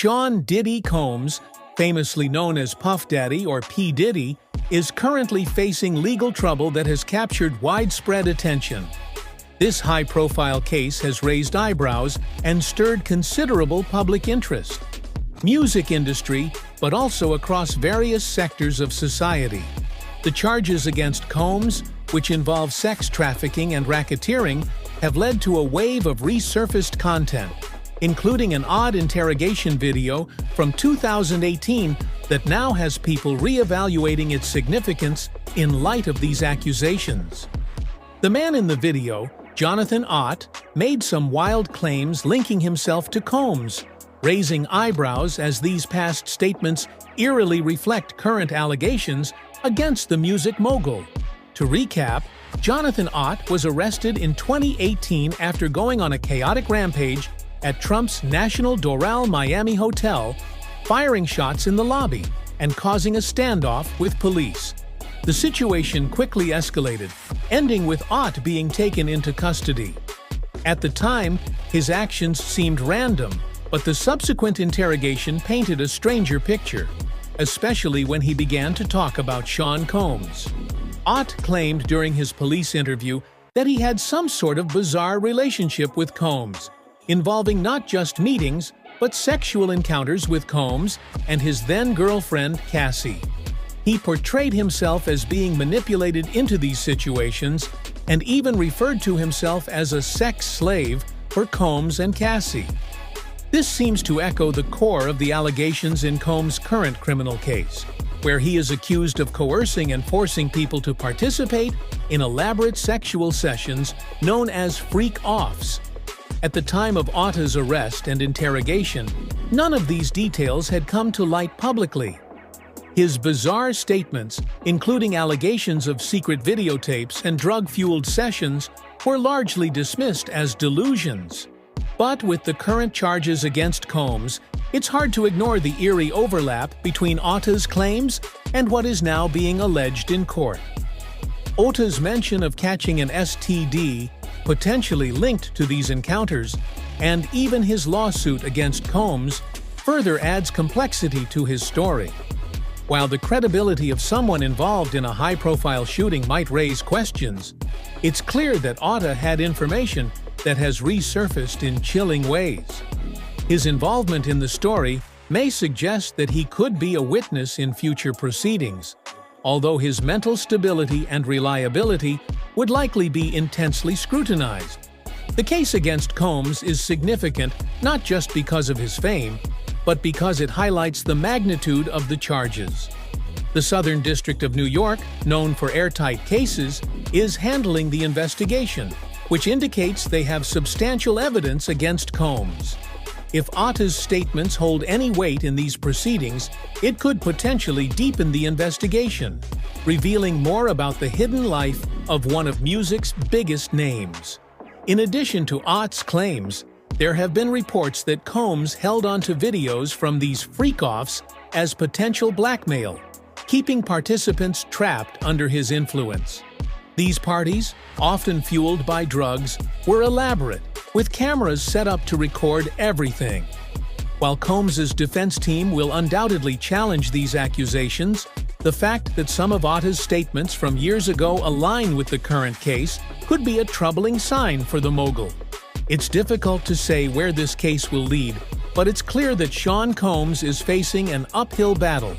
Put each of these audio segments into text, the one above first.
Sean "Diddy" Combs, famously known as Puff Daddy or P. Diddy, is currently facing legal trouble that has captured widespread attention. This high-profile case has raised eyebrows and stirred considerable public interest. Music industry, but also across various sectors of society. The charges against Combs, which involve sex trafficking and racketeering, have led to a wave of resurfaced content, including an odd interrogation video from 2018 that now has people re-evaluating its significance in light of these accusations. The man in the video, Jonathan Ott, made some wild claims linking himself to Combs, raising eyebrows as these past statements eerily reflect current allegations against the music mogul. To recap, Jonathan Ott was arrested in 2018 after going on a chaotic rampage at Trump's National Doral Miami Hotel, firing shots in the lobby and causing a standoff with police. The situation quickly escalated, ending with Ott being taken into custody. At the time, his actions seemed random, but the subsequent interrogation painted a stranger picture, especially when he began to talk about Sean Combs. Ott claimed during his police interview that he had some sort of bizarre relationship with Combs, involving not just meetings, but sexual encounters with Combs and his then-girlfriend, Cassie. He portrayed himself as being manipulated into these situations and even referred to himself as a sex slave for Combs and Cassie. This seems to echo the core of the allegations in Combs' current criminal case, where he is accused of coercing and forcing people to participate in elaborate sexual sessions known as freak-offs. At the time of Otta's arrest and interrogation, none of these details had come to light publicly. His bizarre statements, including allegations of secret videotapes and drug-fueled sessions, were largely dismissed as delusions. But with the current charges against Combs, it's hard to ignore the eerie overlap between Otta's claims and what is now being alleged in court. Otta's mention of catching an STD, potentially linked to these encounters, and even his lawsuit against Combs, further adds complexity to his story. While the credibility of someone involved in a high-profile shooting might raise questions, it's clear that Otta had information that has resurfaced in chilling ways. His involvement in the story may suggest that he could be a witness in future proceedings, although his mental stability and reliability would likely be intensely scrutinized. The case against Combs is significant not just because of his fame, but because it highlights the magnitude of the charges. The Southern District of New York, known for airtight cases, is handling the investigation, which indicates they have substantial evidence against Combs. If Otta's statements hold any weight in these proceedings, it could potentially deepen the investigation, revealing more about the hidden life of one of music's biggest names. In addition to Ott's claims, there have been reports that Combs held onto videos from these freak-offs as potential blackmail, keeping participants trapped under his influence. These parties, often fueled by drugs, were elaborate, with cameras set up to record everything. While Combs' defense team will undoubtedly challenge these accusations, the fact that some of Otta's statements from years ago align with the current case could be a troubling sign for the mogul. It's difficult to say where this case will lead, but it's clear that Sean Combs is facing an uphill battle.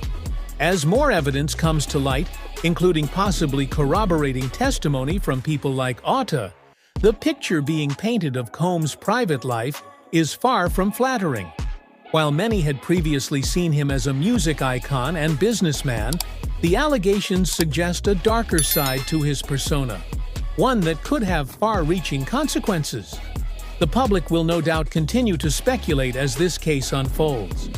As more evidence comes to light, including possibly corroborating testimony from people like Otta, the picture being painted of Combs' private life is far from flattering. While many had previously seen him as a music icon and businessman, the allegations suggest a darker side to his persona, one that could have far-reaching consequences. The public will no doubt continue to speculate as this case unfolds.